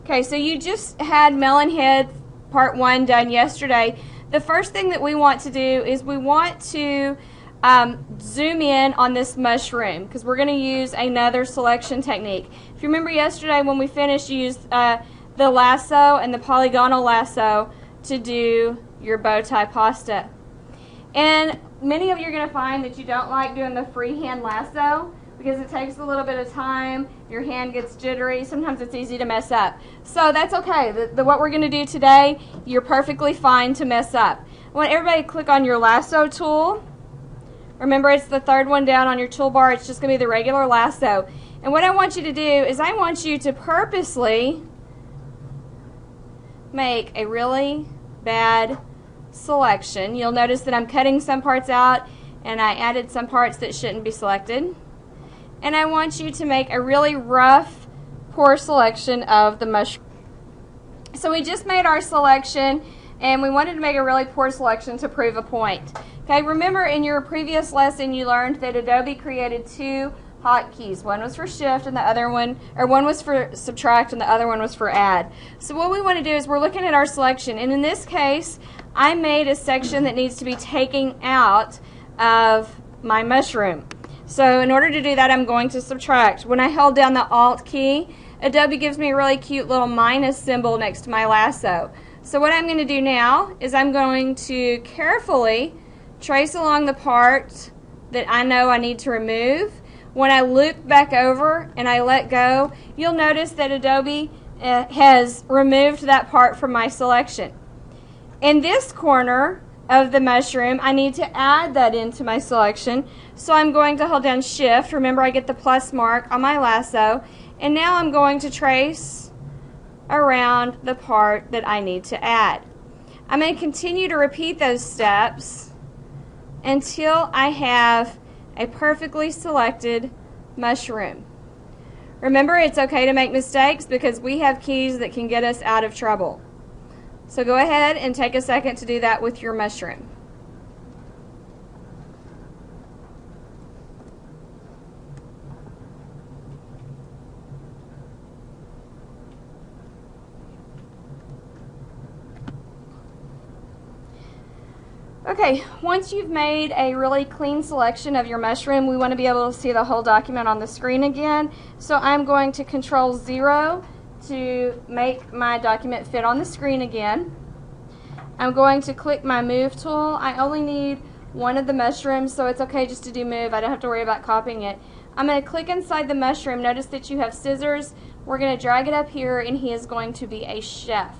Okay, so you just had melon head part 1 done yesterday. The first thing that we want to do is we want to zoom in on this mushroom because we're going to use another selection technique. If you remember yesterday when we finished, you used the lasso and the polygonal lasso to do your bow tie pasta. And many of you are going to find that you don't like doing the freehand lasso because it takes a little bit of time, your hand gets jittery, sometimes it's easy to mess up. So that's okay. What we're going to do today, you're perfectly fine to mess up. I want everybody to click on your lasso tool. Remember, it's the third one down on your toolbar. It's just going to be the regular lasso. And what I want you to do is I want you to purposely make a really bad selection. You'll notice that I'm cutting some parts out and I added some parts that shouldn't be selected. And I want you to make a really rough, poor selection of the mushroom. So we just made our selection and we wanted to make a really poor selection to prove a point. Okay, remember in your previous lesson you learned that Adobe created 2 hotkeys. One was for shift and the other one, or one was for subtract and the other one was for add. So what we want to do is we're looking at our selection, and in this case I made a section that needs to be taken out of my mushroom. So in order to do that, I'm going to subtract. When I held down the Alt key, Adobe gives me a really cute little minus symbol next to my lasso. So what I'm going to do now is I'm going to carefully trace along the part that I know I need to remove. When I loop back over and I let go, you'll notice that Adobe has removed that part from my selection. In this corner of the mushroom, I need to add that into my selection. So I'm going to hold down Shift. Remember, I get the plus mark on my lasso. And now I'm going to trace around the part that I need to add. I'm going to continue to repeat those steps until I have a perfectly selected mushroom. Remember, it's okay to make mistakes because we have keys that can get us out of trouble. So go ahead and take a second to do that with your mushroom. Okay, once you've made a really clean selection of your mushroom, we want to be able to see the whole document on the screen again. So I'm going to Control 0 to make my document fit on the screen again. I'm going to click my Move tool. I only need one of the mushrooms, so it's okay just to do Move. I don't have to worry about copying it. I'm going to click inside the mushroom. Notice that you have scissors. We're going to drag it up here, and he is going to be a chef.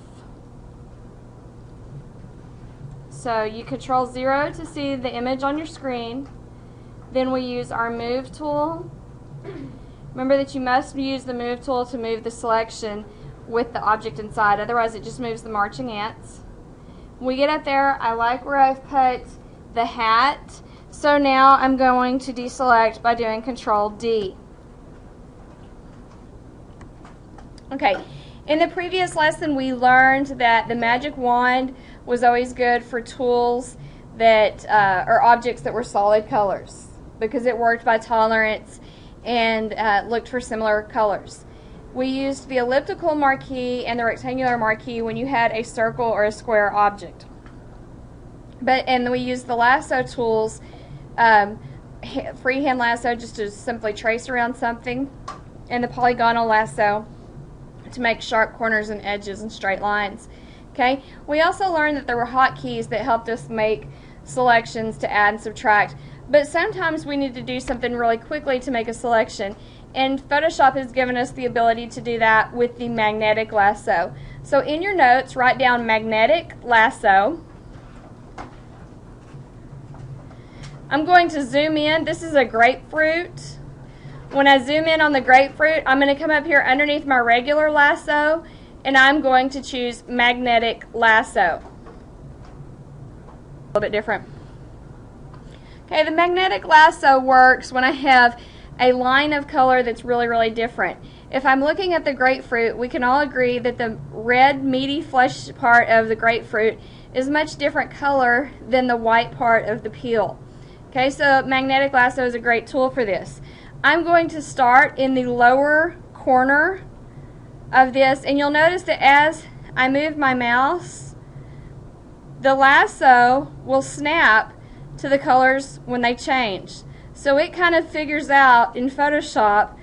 So you Control 0 to see the image on your screen. Then we use our Move tool. Remember that you must use the Move tool to move the selection with the object inside, otherwise it just moves the marching ants. When we get up there, I like where I've put the hat, so now I'm going to deselect by doing Control D. Okay, in the previous lesson we learned that the magic wand was always good for tools that or objects that were solid colors because it worked by tolerance and looked for similar colors. We used the elliptical marquee and the rectangular marquee when you had a circle or a square object. And we used the lasso tools, freehand lasso just to simply trace around something, and the polygonal lasso to make sharp corners and edges and straight lines. Okay. We also learned that there were hotkeys that helped us make selections to add and subtract, but sometimes we need to do something really quickly to make a selection, and Photoshop has given us the ability to do that with the magnetic lasso. So in your notes, write down magnetic lasso. I'm going to zoom in. This is a grapefruit. When I zoom in on the grapefruit, I'm going to come up here underneath my regular lasso and I'm going to choose magnetic lasso. A little bit different. Okay, the magnetic lasso works when I have a line of color that's really, really different. If I'm looking at the grapefruit, we can all agree that the red, meaty flesh part of the grapefruit is much different color than the white part of the peel. Okay, so magnetic lasso is a great tool for this. I'm going to start in the lower corner of this, and you'll notice that as I move my mouse, the lasso will snap to the colors when they change. So it kind of figures out in Photoshop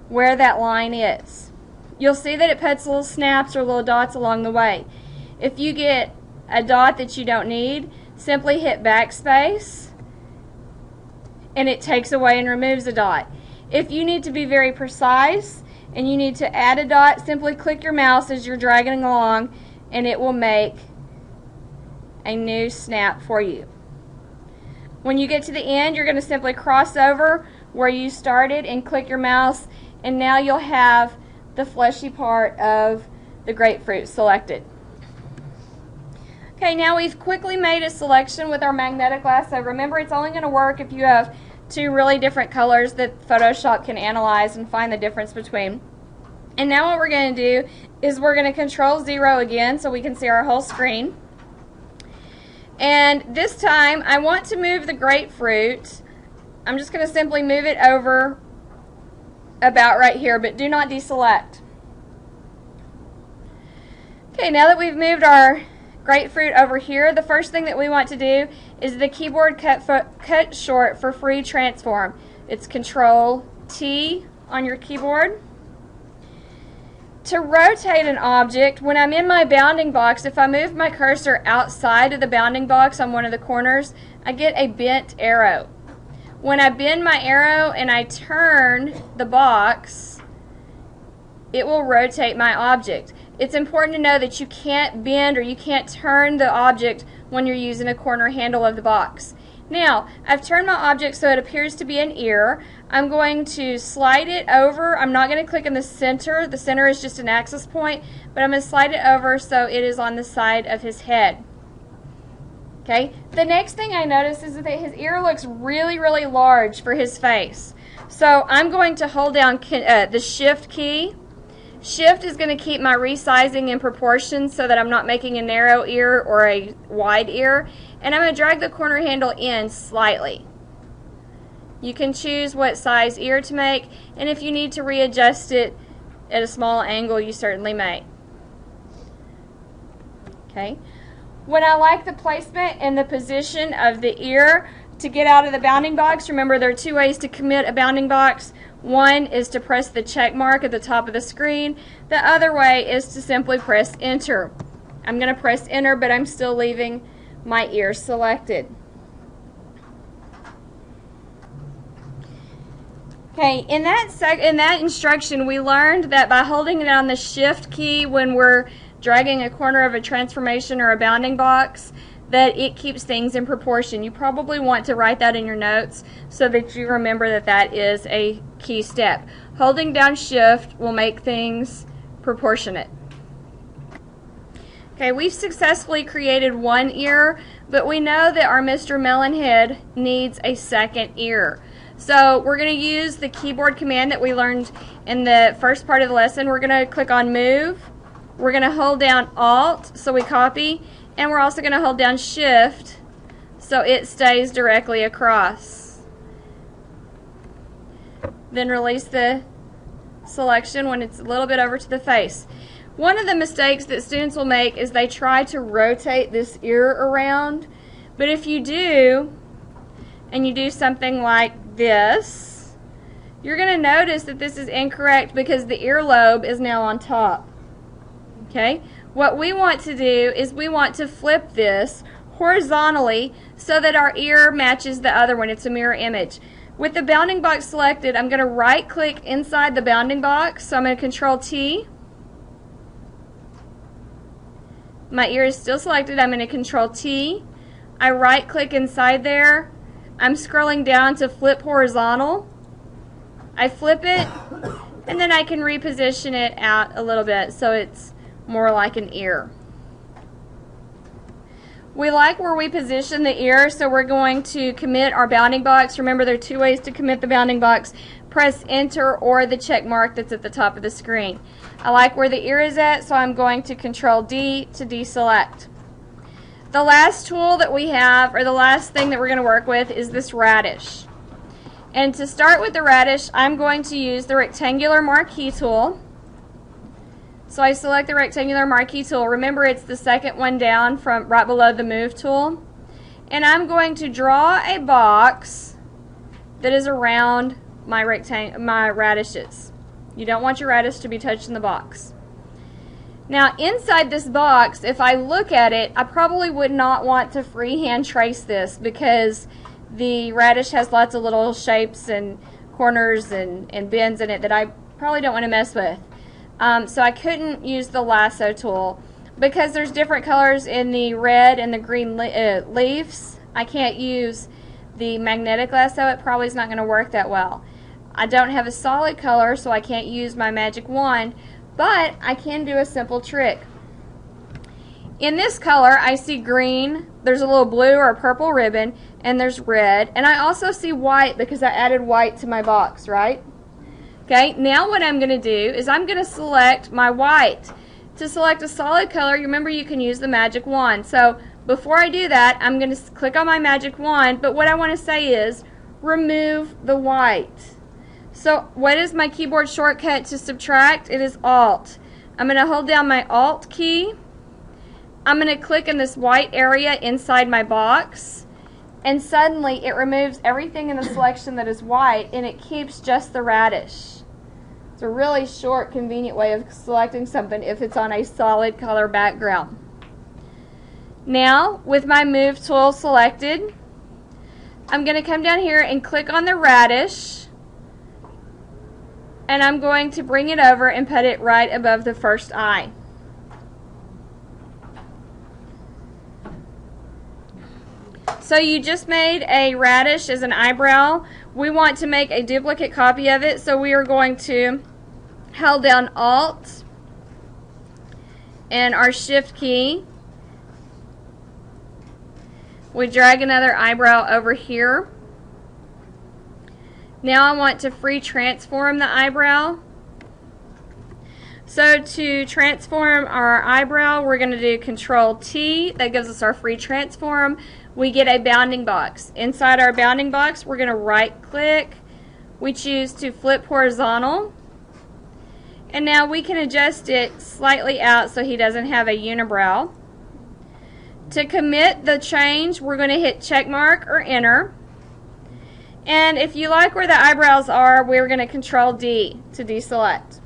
where that line is. You'll see that it puts little snaps or little dots along the way. If you get a dot that you don't need, simply hit backspace and it takes away and removes a dot. If you need to be very precise and you need to add a dot, simply click your mouse as you're dragging along and it will make a new snap for you. When you get to the end, you're going to simply cross over where you started and click your mouse, and now you'll have the fleshy part of the grapefruit selected. Okay, now we've quickly made a selection with our magnetic lasso. Remember, it's only going to work if you have two really different colors that Photoshop can analyze and find the difference between. And now what we're going to do is we're going to Control 0 again so we can see our whole screen. And this time I want to move the grapefruit. I'm just going to simply move it over about right here, but do not deselect. Okay, now that we've moved our grapefruit over here, the first thing that we want to do is the keyboard cut short for free transform. It's Control T on your keyboard. To rotate an object, when I'm in my bounding box, if I move my cursor outside of the bounding box on one of the corners, I get a bent arrow. When I bend my arrow and I turn the box, it will rotate my object. It's important to know that you can't bend or you can't turn the object when you're using a corner handle of the box. Now, I've turned my object so it appears to be an ear. I'm going to slide it over. I'm not going to click in the center. The center is just an access point, but I'm going to slide it over so it is on the side of his head. Okay. The next thing I notice is that his ear looks really, really large for his face. So I'm going to hold down the Shift key. Shift is going to keep my resizing in proportion so that I'm not making a narrow ear or a wide ear. And I'm going to drag the corner handle in slightly. You can choose what size ear to make, and if you need to readjust it at a small angle, you certainly may. Okay. When I like the placement and the position of the ear to get out of the bounding box, remember there are two ways to commit a bounding box. One is to press the check mark at the top of the screen. The other way is to simply press enter. I'm going to press enter, but I'm still leaving my ear selected. Okay, in that instruction we learned that by holding down the Shift key when we're dragging a corner of a transformation or a bounding box, that it keeps things in proportion. You probably want to write that in your notes so that you remember that that is a key step. Holding down Shift will make things proportionate. Okay, we've successfully created one ear, but we know that our Mr. Melon Head needs a second ear. So we're going to use the keyboard command that we learned in the first part of the lesson. We're going to click on Move. We're going to hold down Alt so we copy, and we're also going to hold down Shift so it stays directly across. Then release the selection when it's a little bit over to the face. One of the mistakes that students will make is they try to rotate this ear around, but if you do, and you do something like this, you're going to notice that this is incorrect because the earlobe is now on top. Okay? What we want to do is we want to flip this horizontally so that our ear matches the other one. It's a mirror image. With the bounding box selected, I'm going to right click inside the bounding box, so I'm going to Control T. My ear is still selected. I'm going to Control T. I right click inside there. I'm scrolling down to flip horizontal. I flip it, and then I can reposition it out a little bit so it's more like an ear. We like where we position the ear, so we're going to commit our bounding box. Remember, there are two ways to commit the bounding box. Press enter or the check mark that's at the top of the screen. I like where the ear is at, so I'm going to Control D to deselect. The last tool that we have, or the last thing that we're going to work with, is this radish. And to start with the radish, I'm going to use the rectangular marquee tool. So I select the rectangular marquee tool. Remember, it's the second one down from right below the move tool. And I'm going to draw a box that is around my radishes. You don't want your radish to be touching the box. Now inside this box, if I look at it, I probably would not want to freehand trace this because the radish has lots of little shapes and corners and bends in it that I probably don't want to mess with. So I couldn't use the lasso tool because there's different colors in the red and the green leaves. I can't use the magnetic lasso. It probably is not going to work that well. I don't have a solid color, so I can't use my magic wand, but I can do a simple trick. In this color, I see green, there's a little blue or purple ribbon, and there's red, and I also see white because I added white to my box, right? Okay, now what I'm going to do is I'm going to select my white. To select a solid color, remember you can use the magic wand. So before I do that, I'm going to click on my magic wand, but what I want to say is remove the white. So what is my keyboard shortcut to subtract? It is Alt. I'm going to hold down my Alt key. I'm going to click in this white area inside my box, and suddenly it removes everything in the selection that is white, and it keeps just the radish. It's a really short, convenient way of selecting something if it's on a solid color background. Now, with my Move tool selected, I'm going to come down here and click on the radish, and I'm going to bring it over and put it right above the first eye. So you just made a radish as an eyebrow. We want to make a duplicate copy of it, so we are going to hold down Alt and our Shift key. We drag another eyebrow over here. Now I want to free transform the eyebrow. So to transform our eyebrow, we're going to do Control T. That gives us our free transform. We get a bounding box. Inside our bounding box, we're going to right click. We choose to flip horizontal. And now we can adjust it slightly out so he doesn't have a unibrow. To commit the change, we're going to hit check mark or enter. And if you like where the eyebrows are, we're going to Control D to deselect.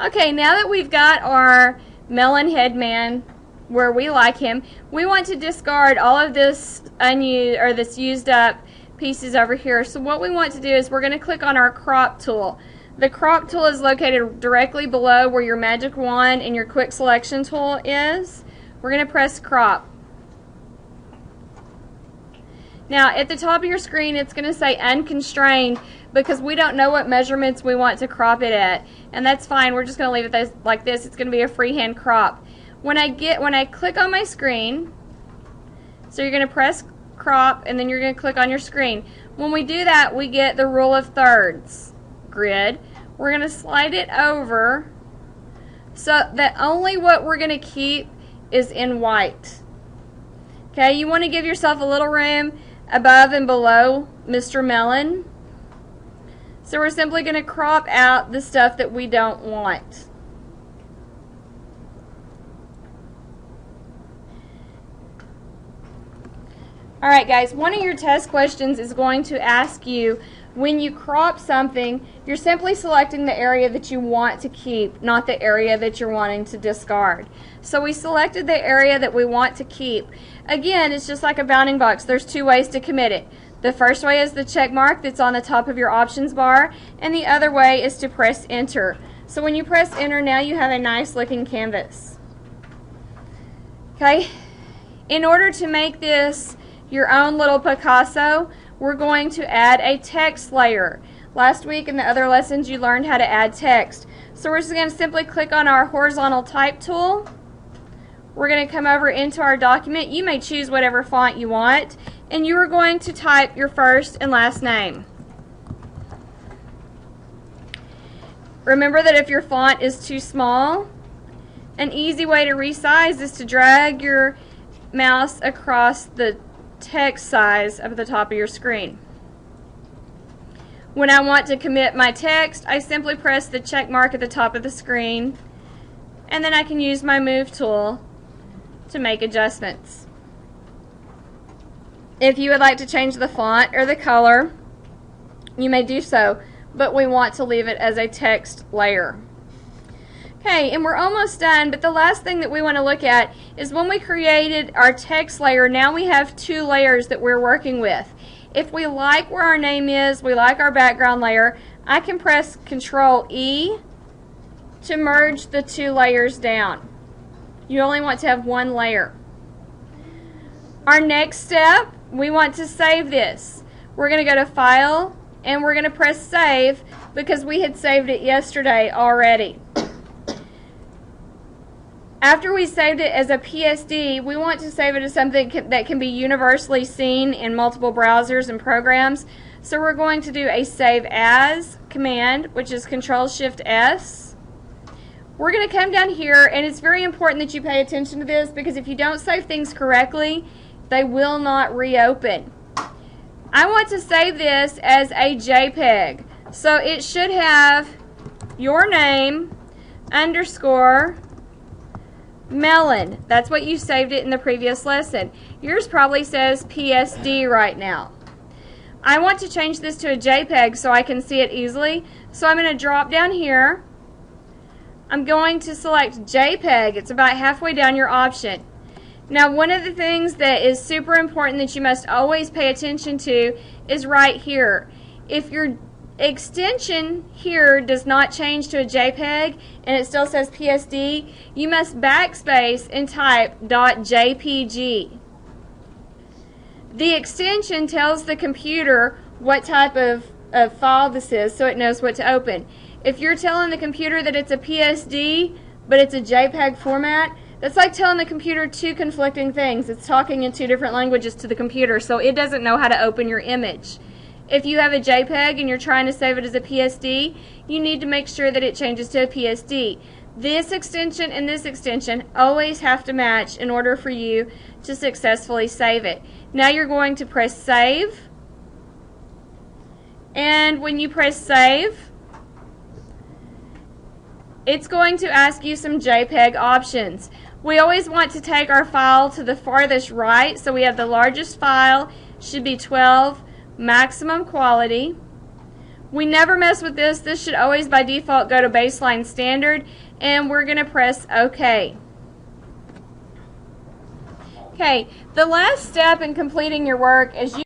Okay, now that we've got our melon head man where we like him, we want to discard all of this unused or this used up pieces over here. So what we want to do is we're going to click on our crop tool. The crop tool is located directly below where your magic wand and your quick selection tool is. We're going to press crop. Now at the top of your screen it's going to say unconstrained because we don't know what measurements we want to crop it at, and that's fine. We're just going to leave it like this. It's going to be a freehand crop. When I click on my screen, so you're going to press crop and then you're going to click on your screen. When we do that, we get the rule of thirds grid. We're going to slide it over so that only what we're going to keep is in white. Okay, you want to give yourself a little room above and below Mr. Melon. So we're simply going to crop out the stuff that we don't want. Alright guys, one of your test questions is going to ask you, when you crop something, you're simply selecting the area that you want to keep, not the area that you're wanting to discard. So we selected the area that we want to keep. Again, it's just like a bounding box. There's two ways to commit it. The first way is the check mark that's on the top of your options bar, and the other way is to press enter. So when you press enter, now you have a nice looking canvas. Okay, in order to make this your own little Picasso, we're going to add a text layer. Last week in the other lessons you learned how to add text. So we're just going to simply click on our horizontal type tool. We're going to come over into our document. You may choose whatever font you want, and you are going to type your first and last name. Remember that if your font is too small, an easy way to resize is to drag your mouse across the text size of the top of your screen. When I want to commit my text, I simply press the check mark at the top of the screen, and then I can use my Move tool to make adjustments. If you would like to change the font or the color, you may do so, but we want to leave it as a text layer. Okay, and we're almost done, but the last thing that we want to look at is when we created our text layer, now we have two layers that we're working with. If we like where our name is, we like our background layer, I can press Control E to merge the two layers down. You only want to have one layer. Our next step, we want to save this. We're going to go to File, and we're going to press Save because we had saved it yesterday already. After we saved it as a PSD, we want to save it as something that can be universally seen in multiple browsers and programs. So we're going to do a Save As command, which is Control-Shift-S. We're going to come down here, and it's very important that you pay attention to this because if you don't save things correctly, they will not reopen. I want to save this as a JPEG. So it should have your name, underscore, melon. That's what you saved it in the previous lesson. Yours probably says PSD right now. I want to change this to a JPEG so I can see it easily. So I'm going to drop down here. I'm going to select JPEG. It's about halfway down your option. Now, one of the things that is super important that you must always pay attention to is right here. If your extension here does not change to a JPEG and it still says PSD, you must backspace and type .jpg. The extension tells the computer what type of file this is so it knows what to open. If you're telling the computer that it's a PSD but it's a JPEG format, that's like telling the computer two conflicting things. It's talking in two different languages to the computer, so it doesn't know how to open your image. If you have a JPEG and you're trying to save it as a PSD, you need to make sure that it changes to a PSD. This extension and this extension always have to match in order for you to successfully save it. Now you're going to press Save, and when you press Save, it's going to ask you some JPEG options. We always want to take our file to the farthest right, so we have the largest file, should be 12, maximum quality. We never mess with this. This should always by default go to baseline standard, and we're going to press OK. Okay, the last step in completing your work is you